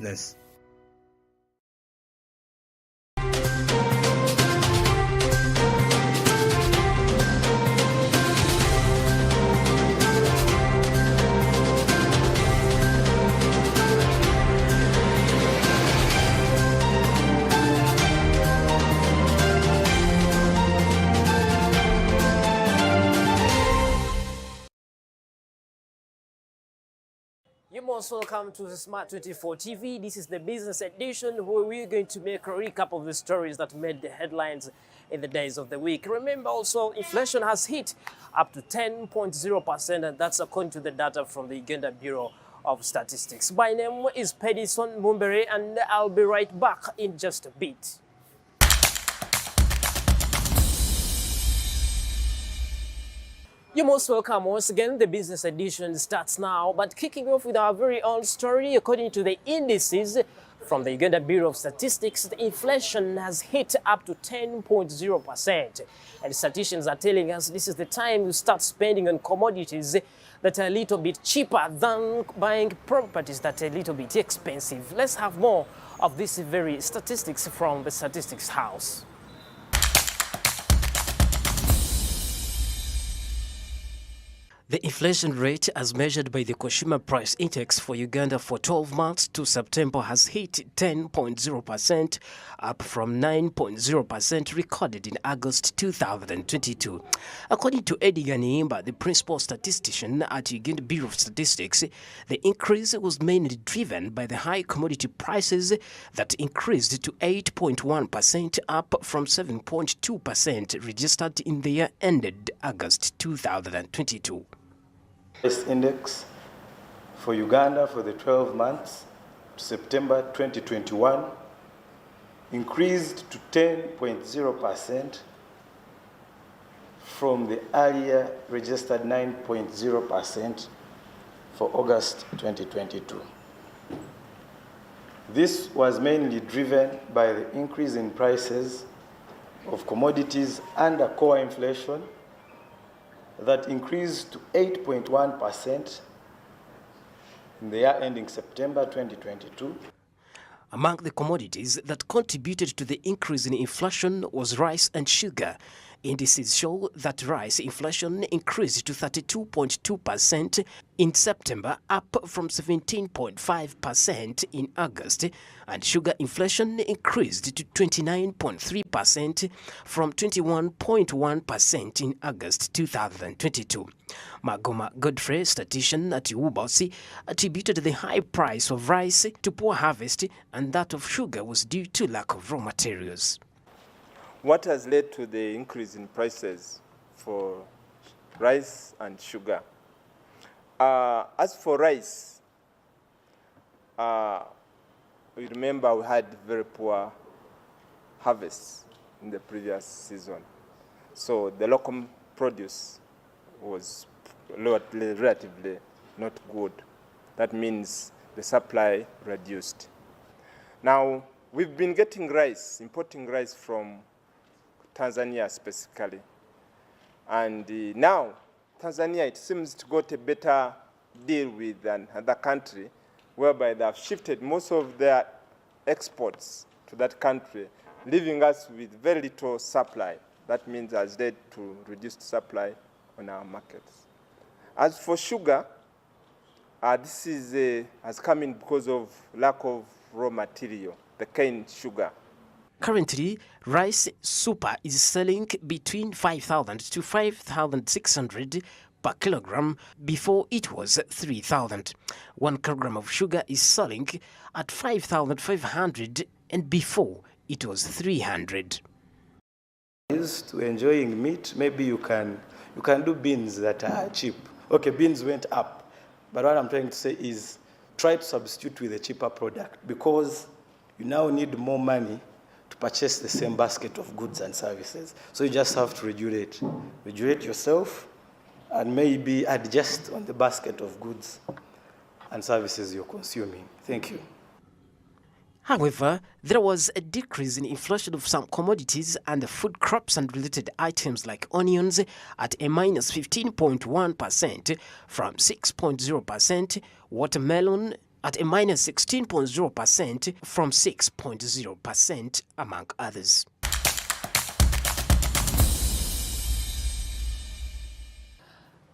business. You're most welcome to the Smart 24 TV. This is the business edition where we're going to make a recap of the stories that made the headlines in the days of the week. Remember also, inflation has hit up to 10.0%, and that's according to the data from the Uganda Bureau of Statistics. My name is Pedison Mumbere, and I'll be right back in just a bit. You're most welcome once again. The business edition starts now, but kicking off with our very own story. According to the indices from the Uganda Bureau of Statistics, the inflation has hit up to 10.0%. And statisticians are telling us this is the time you start spending on commodities that are a little bit cheaper than buying properties that are a little bit expensive. Let's have more of this very statistics from the Statistics House. The inflation rate, as measured by the Consumer Price Index for Uganda for 12 months to September, has hit 10.0%, up from 9.0% recorded in August 2022. According to Eddie Ganimba, the principal statistician at Uganda Bureau of Statistics, the increase was mainly driven by the high commodity prices that increased to 8.1%, up from 7.2% registered in the year ended August 2022. Price index for Uganda for the 12 months to September 2021 increased to 10.0% from the earlier registered 9.0% for August 2022. This was mainly driven by the increase in prices of commodities under core inflation that increased to 8.1% in the year ending September 2022. Among the commodities that contributed to the increase in inflation was rice and sugar. Indices show that rice inflation increased to 32.2% in September, up from 17.5% in August, and sugar inflation increased to 29.3% from 21.1% in August 2022. Magoma Godfrey, statistician at Ubosi, attributed the high price of rice to poor harvest, and that of sugar was due to lack of raw materials. What has led to the increase in prices for rice and sugar? As for rice, we remember we had very poor harvests in the previous season. So the local produce was relatively not good. That means the supply reduced. Now, we've been getting rice, importing rice from Tanzania specifically. And now, Tanzania, it seems to got a better deal with another country, whereby they have shifted most of their exports to that country, leaving us with very little supply. That means has led to reduced supply on our markets. As for sugar, this has come in because of lack of raw material, the cane sugar. Currently, rice super is selling between 5,000 to 5,600 per kilogram. Before it was 3,000. 1 kilogram of sugar is selling at 5,500, and before it was 300. Used to enjoying meat, maybe you can do beans that are cheap. Okay, beans went up, but what I'm trying to say is try to substitute with a cheaper product, because you now need more money to purchase the same basket of goods and services. So you just have to regulate yourself and maybe adjust on the basket of goods and services you're consuming. Thank you. However, there was a decrease in inflation of some commodities and food crops and related items like onions at a minus 15.1% from 6.0%, watermelon at a minus 16.0% from 6.0% among others.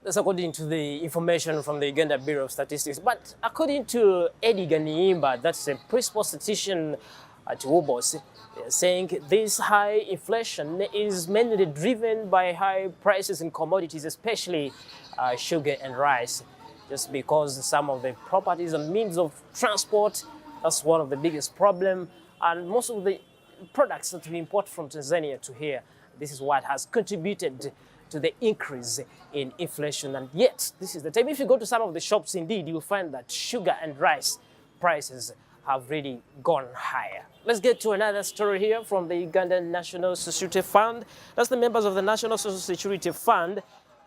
That's according to the information from the Uganda Bureau of Statistics. But according to Eddie Ganiimba, that's a principal statistician at Wobos, saying this high inflation is mainly driven by high prices in commodities, especially sugar and rice, just because some of the properties and means of transport, that's one of the biggest problems. And most of the products that we import from Tanzania to here, this is what has contributed to the increase in inflation. And yet, this is the time. If you go to some of the shops, indeed, you'll find that sugar and rice prices have really gone higher. Let's get to another story here from the Ugandan National Security Fund. That's the members of the National Social Security Fund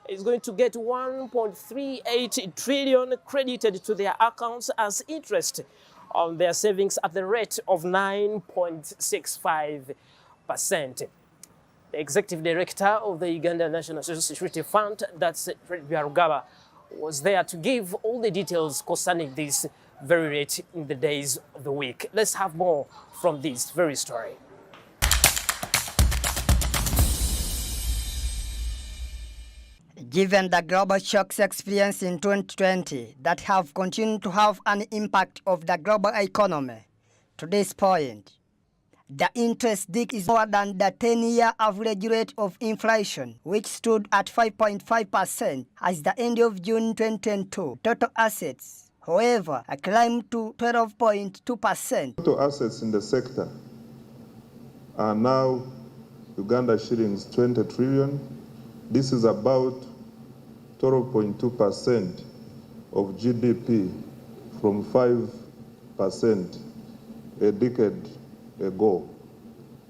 is going to get 1.38 trillion credited to their accounts as interest on their savings at the rate of 9.65%. The executive director of the Uganda National Social Security Fund, that's Fred Byarugaba, was there to give all the details concerning this very rate in the days of the week. Let's have more from this very story. Given the global shocks experienced in 2020 that have continued to have an impact of the global economy, to this point, the interest rate is lower than the 10-year average rate of inflation, which stood at 5.5% as the end of June 2022. Total assets, however, climbed to 12.2%. Total assets in the sector are now Uganda shillings 20 trillion. This is about 12.2% of GDP from 5% a decade ago.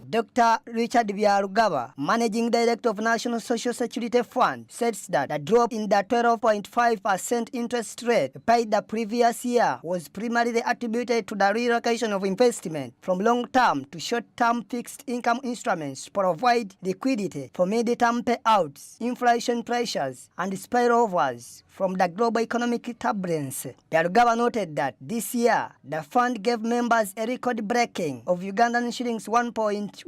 Dr. Richard Byarugaba, Managing Director of National Social Security Fund, says that the drop in the 12.5% interest rate paid the previous year was primarily attributed to the relocation of investment from long-term to short-term fixed income instruments to provide liquidity for mid-term payouts, inflation pressures, and spillovers from the global economic turbulence. Byarugaba noted that this year, the fund gave members a record-breaking of Ugandan shillings 1.19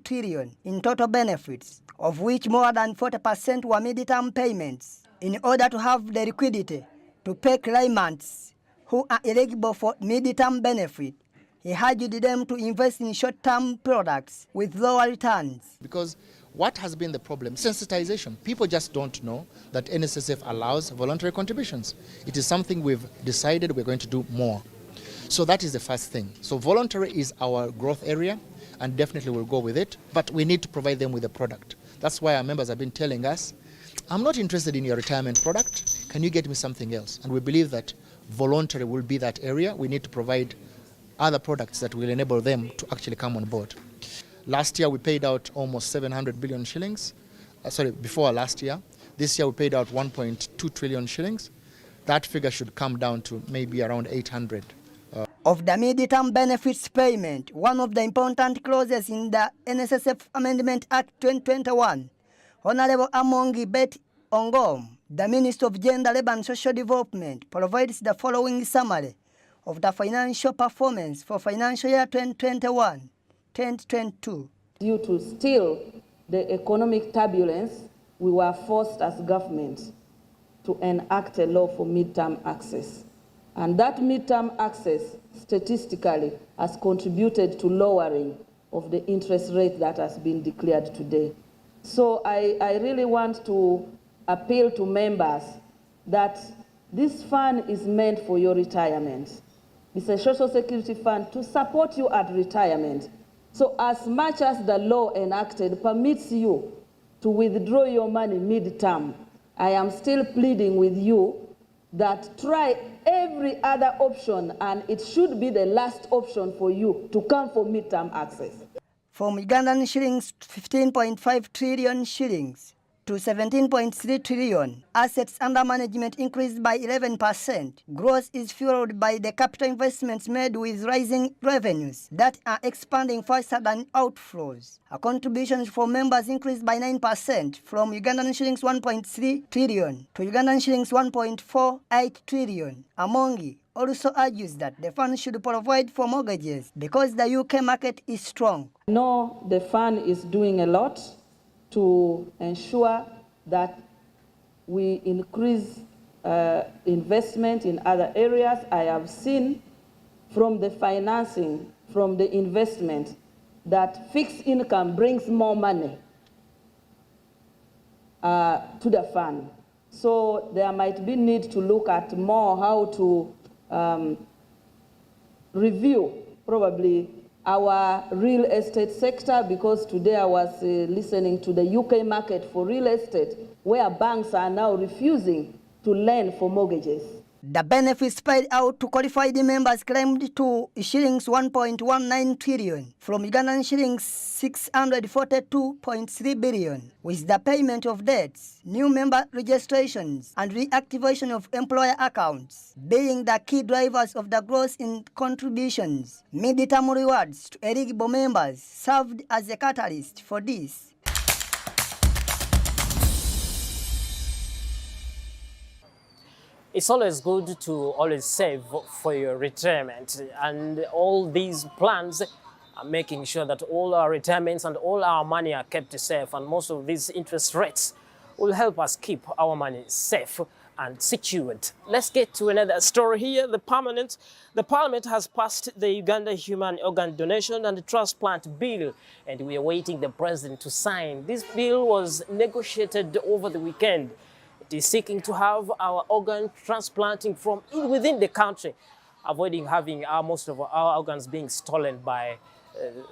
trillion in total benefits, of which more than 40% were mid-term payments, in order to have the liquidity to pay claimants who are eligible for mid-term benefit. He urged them to invest in short-term products with lower returns. Because what has been the problem? Sensitization. People just don't know that NSSF allows voluntary contributions. It is something we've decided we're going to do more. So that is the first thing. So voluntary is our growth area, and definitely we'll go with it, but we need to provide them with a product. That's why our members have been telling us, I'm not interested in your retirement product, can you get me something else? And we believe that voluntary will be that area. We need to provide other products that will enable them to actually come on board. Last year we paid out almost 700 billion shillings. Before last year. This year we paid out 1.2 trillion shillings. That figure should come down to maybe around 800. Of the mid-term benefits payment, one of the important clauses in the NSSF Amendment Act 2021, Honorable Amongi Bet Ongom, the Minister of Gender, Labour and Social Development, provides the following summary of the financial performance for financial year 2021-2022. Due to still the economic turbulence, we were forced as government to enact a law for mid-term access. And that mid-term access statistically has contributed to lowering of the interest rate that has been declared today. So I really want to appeal to members that this fund is meant for your retirement. It's a social security fund to support you at retirement. So as much as the law enacted permits you to withdraw your money mid-term, I am still pleading with you that try every other option, and it should be the last option for you to come for mid-term access. From Ugandan shillings 15.5 trillion shillings to 17.3 trillion, assets under management increased by 11%. Growth is fueled by the capital investments made with rising revenues that are expanding faster than outflows. A contribution from members increased by 9% from Ugandan shillings 1.3 trillion to Ugandan shillings 1.48 trillion. Among also argues that the fund should provide for mortgages because the UK market is strong. No, the fund is doing a lot to ensure that we increase investment in other areas. I have seen from the financing, from the investment, that fixed income brings more money to the fund. So there might be need to look at more how to review probably our real estate sector, because today I was listening to the UK market for real estate, where banks are now refusing to lend for mortgages. The benefits paid out to qualified members climbed to shillings 1.19 trillion from Ugandan shillings 642.3 billion, with the payment of debts, new member registrations, and reactivation of employer accounts being the key drivers of the growth in contributions. Mid-term rewards to eligible members served as a catalyst for this. It's always good to always save for your retirement, and all these plans are making sure that all our retirements and all our money are kept safe, and most of these interest rates will help us keep our money safe and secured. Let's get to another story here. The Parliament has passed the Uganda Human Organ Donation and Transplant Bill, and we are waiting the President to sign. This bill was negotiated over the weekend. It is seeking to have our organ transplanting from within the country, avoiding having most of our organs being stolen by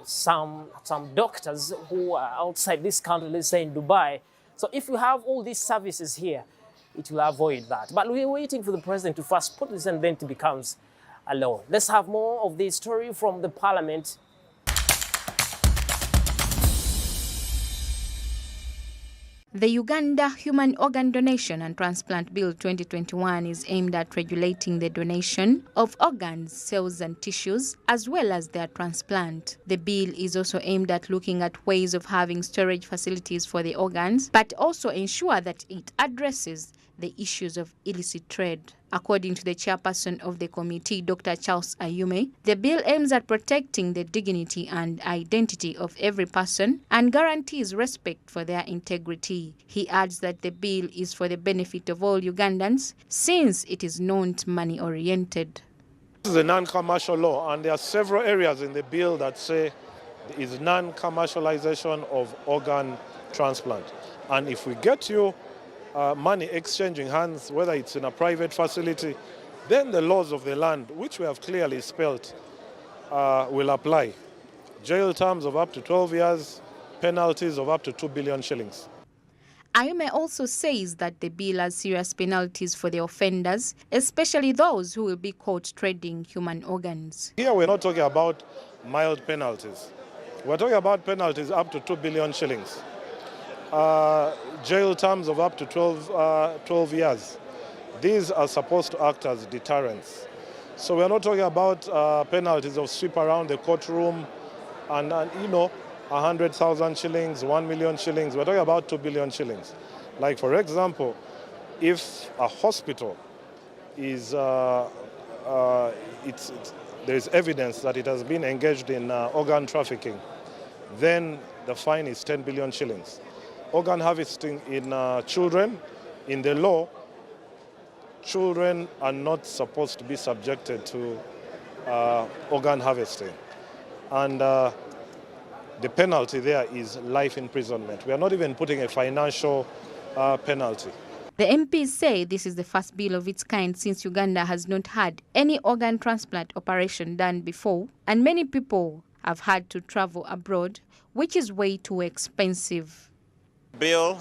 some doctors who are outside this country, let's say in Dubai. So if you have all these services here, it will avoid that. But we're waiting for the President to first put this and then it becomes a law. Let's have more of this story from the Parliament. The Uganda Human Organ Donation and Transplant Bill 2021 is aimed at regulating the donation of organs, cells and tissues, as well as their transplant. The bill is also aimed at looking at ways of having storage facilities for the organs, but also ensure that it addresses the issues of illicit trade. According to the chairperson of the committee, Dr. Charles Ayume, the bill aims at protecting the dignity and identity of every person and guarantees respect for their integrity. He adds that the bill is for the benefit of all Ugandans since it is not money-oriented. This is a non-commercial law, and there are several areas in the bill that say there is non-commercialization of organ transplant. And if we get you money exchanging hands, whether it's in a private facility, then the laws of the land, which we have clearly spelled, will apply. Jail terms of up to 12 years, penalties of up to 2 billion shillings. Ayume also says that the bill has serious penalties for the offenders, especially those who will be caught trading human organs. Here we're not talking about mild penalties. We're talking about penalties up to 2 billion shillings. Jail terms of up to 12 years. These are supposed to act as deterrents. So we're not talking about penalties of sweep around the courtroom and 100,000 shillings, 1 million shillings. We're talking about 2 billion shillings. Like, for example, if a hospital is, there is evidence that it has been engaged in organ trafficking, then the fine is 10 billion shillings. Organ harvesting in children, in the law, children are not supposed to be subjected to organ harvesting. And the penalty there is life imprisonment. We are not even putting a financial penalty. The MPs say this is the first bill of its kind since Uganda has not had any organ transplant operation done before, and many people have had to travel abroad, which is way too expensive. Bill,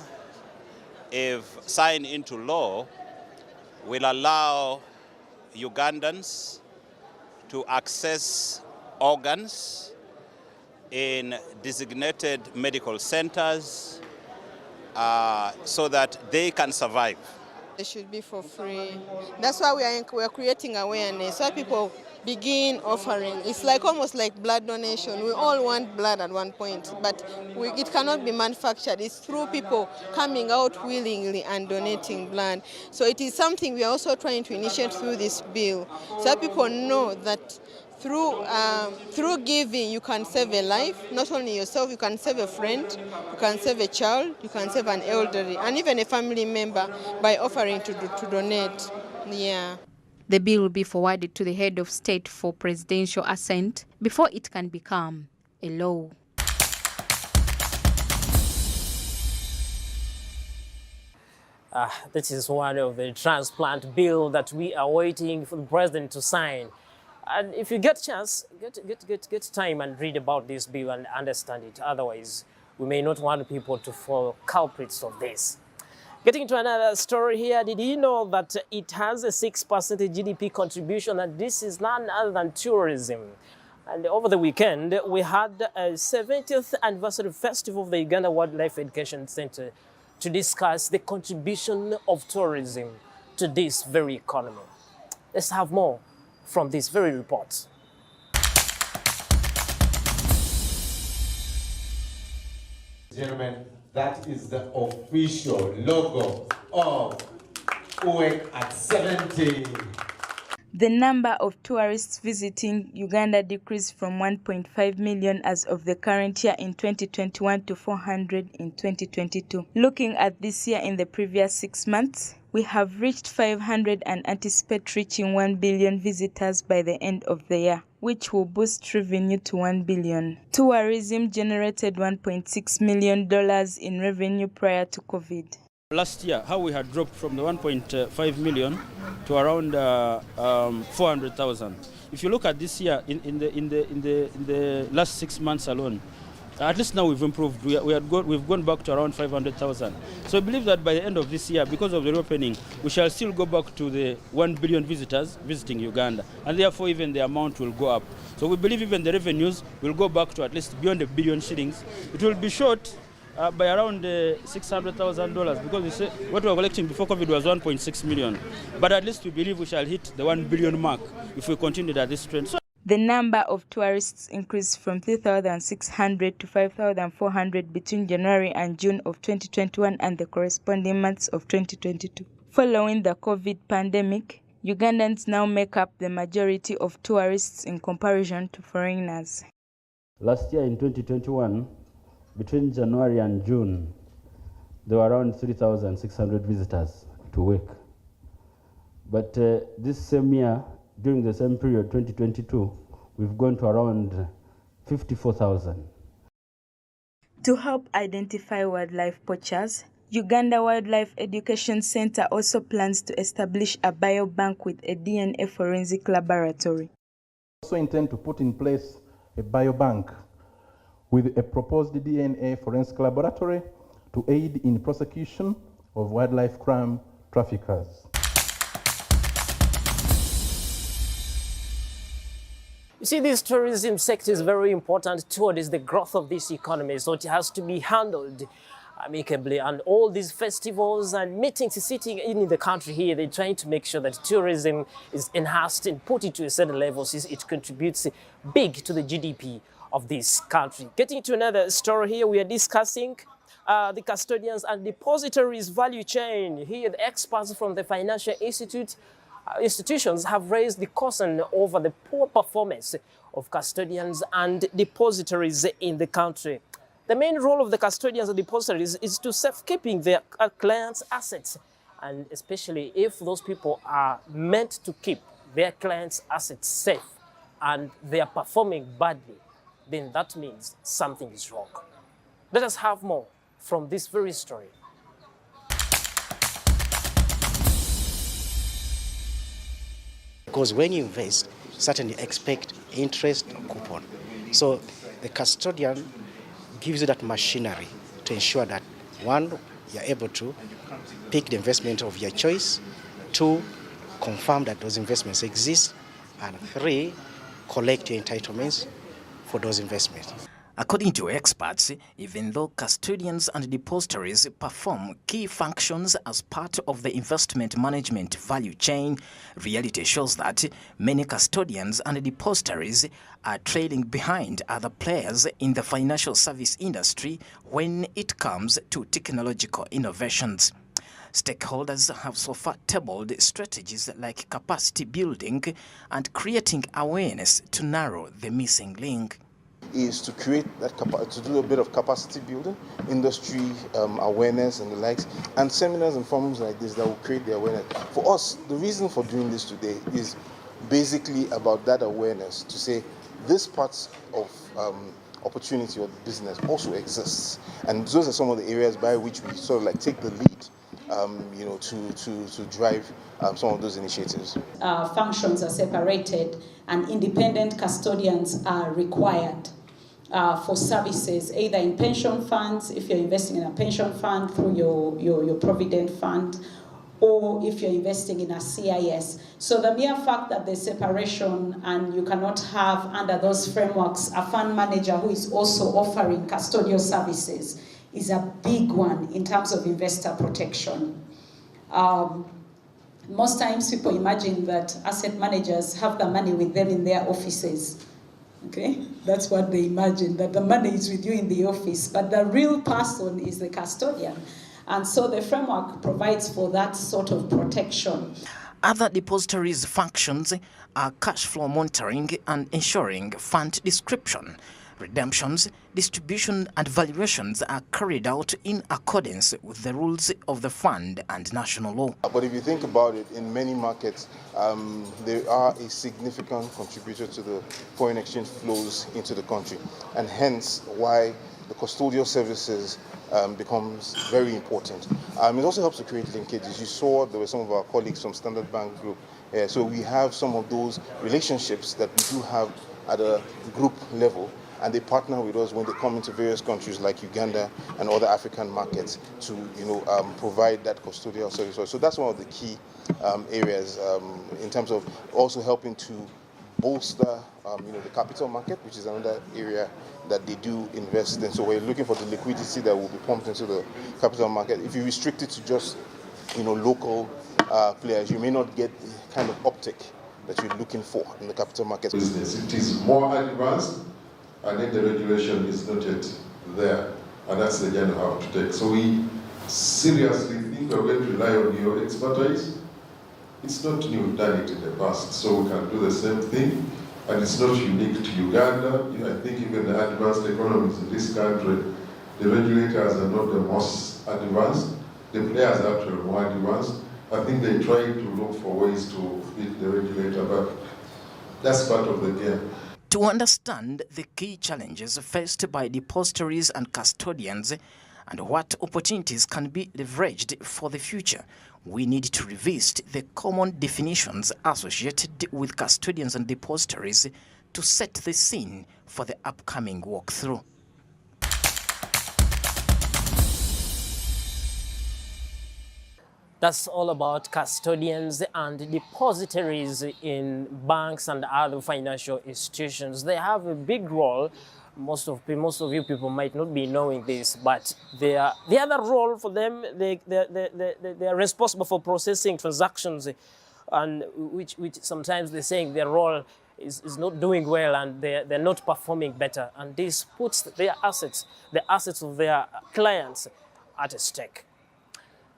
if signed into law, will allow Ugandans to access organs in designated medical centers so that they can survive. It should be for free. That's why we are creating awareness, so people begin offering. It's like almost like blood donation. We all want blood at one point, but it cannot be manufactured. It's through people coming out willingly and donating blood. So it is something we are also trying to initiate through this bill, so that people know that through giving you can save a life, not only yourself, you can save a friend, you can save a child, you can save an elderly, and even a family member by offering to donate. Yeah. The bill will be forwarded to the head of state for presidential assent before it can become a law. This is one of the transplant bill that we are waiting for the president to sign. And if you get a chance, get time and read about this bill and understand it. Otherwise, we may not want people to fall culprits of this. Getting to another story here, did you know that it has a 6% GDP contribution, and this is none other than tourism? And over the weekend, we had a 70th anniversary festival of the Uganda Wildlife Education Center to discuss the contribution of tourism to this very economy. Let's have more from this very report. Gentlemen, that is the official logo of UWEC at 70. The number of tourists visiting Uganda decreased from 1.5 million as of the current year in 2021 to 400 in 2022. Looking at this year in the previous 6 months, we have reached 500 and anticipate reaching 1 billion visitors by the end of the year, which will boost revenue to 1 billion. Tourism generated $1.6 million in revenue prior to COVID. Last year, how we had dropped from the 1.5 million to around 400,000. If you look at this year, in the last 6 months alone, at least now we've improved. We've gone back to around 500,000. So I believe that by the end of this year, because of the reopening, we shall still go back to the 1 billion visitors visiting Uganda, and therefore even the amount will go up. So we believe even the revenues will go back to at least beyond $1 billion shillings. It will be short by around $600,000 because what we were collecting before COVID was 1.6 million. But at least we believe we shall hit the 1 billion mark if we continue at this trend. The number of tourists increased from 3,600 to 5,400 between January and June of 2021 and the corresponding months of 2022. Following the COVID pandemic, Ugandans now make up the majority of tourists in comparison to foreigners. Last year in 2021, between January and June, there were around 3,600 visitors to work. But this same year, during the same period, 2022, we've gone to around 54,000. To help identify wildlife poachers, Uganda Wildlife Education Center also plans to establish a biobank with a DNA forensic laboratory. We also intend to put in place a biobank with a proposed DNA forensic laboratory to aid in prosecution of wildlife crime traffickers. You see, this tourism sector is very important towards the growth of this economy, so it has to be handled amicably. And all these festivals and meetings sitting in the country here, they're trying to make sure that tourism is enhanced and put it to a certain level since it contributes big to the GDP of this country. Getting to another story here, we are discussing the custodians and depositories value chain. Here, the experts from the financial institutions have raised the concern over the poor performance of custodians and depositories in the country. The main role of the custodians and depositories is to safekeeping their clients' assets, and especially if those people are meant to keep their clients' assets safe and they are performing badly, then that means something is wrong. Let us have more from this very story. Because when you invest, certainly expect interest or coupon. So the custodian gives you that machinery to ensure that, one, you're able to pick the investment of your choice, two, confirm that those investments exist, and three, collect your entitlements for those investments. According to experts, even though custodians and depositories perform key functions as part of the investment management value chain, reality shows that many custodians and depositories are trailing behind other players in the financial service industry when it comes to technological innovations. Stakeholders have so far tabled strategies like capacity building and creating awareness to narrow the missing link. Is to create that to do a bit of capacity building, industry awareness and the likes, and seminars and forums like this that will create the awareness. For us, the reason for doing this today is basically about that awareness to say this parts of opportunity or business also exists, and those are some of the areas by which we sort of like take the lead, to drive some of those initiatives. Functions are separated, and independent custodians are required for services, either in pension funds, if you're investing in a pension fund through your provident fund, or if you're investing in a CIS. So the mere fact that there's separation and you cannot have under those frameworks a fund manager who is also offering custodial services is a big one in terms of investor protection. Most times people imagine that asset managers have the money with them in their offices. Okay, that's what they imagine, that the money is with you in the office, but the real person is the custodian. And so the framework provides for that sort of protection. Other depositories' functions are cash flow monitoring and ensuring fund description. Redemptions, distribution and valuations are carried out in accordance with the rules of the fund and national law. But if you think about it, in many markets, they are a significant contributor to the foreign exchange flows into the country, and hence why the custodial services becomes very important. It also helps to create linkages. You saw there were some of our colleagues from Standard Bank Group. So we have some of those relationships that we do have at a group level, and they partner with us when they come into various countries like Uganda and other African markets to provide that custodial service. So that's one of the key areas in terms of also helping to bolster the capital market, which is another area that they do invest in. So we're looking for the liquidity that will be pumped into the capital market. If you restrict it to just local players, you may not get the kind of uptick that you're looking for in the capital market. Business, it is more advanced, and then the regulation is not yet there, and that's the journey we have to take. So we seriously think we're going to rely on your expertise. It's not new, we've done it in the past, so we can do the same thing, and it's not unique to Uganda. I think even the advanced economies in this country, the regulators are not the most advanced, the players are actually more advanced. I think they try to look for ways to beat the regulator, but that's part of the game. To understand the key challenges faced by depositories and custodians and what opportunities can be leveraged for the future, we need to revisit the common definitions associated with custodians and depositories to set the scene for the upcoming walkthrough. That's all about custodians and depositories in banks and other financial institutions. They have a big role. Most of you people might not be knowing this, but the other role for them, they are responsible for processing transactions, and which sometimes they're saying their role is not doing well and they're not performing better. And this puts their assets, the assets of their clients, at stake.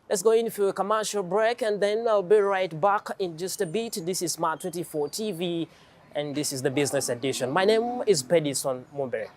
Let's go in for a commercial break, and then I'll be right back in just a bit. This is Smart 24 TV, and this is the Business Edition. My name is Pedison Mumbere.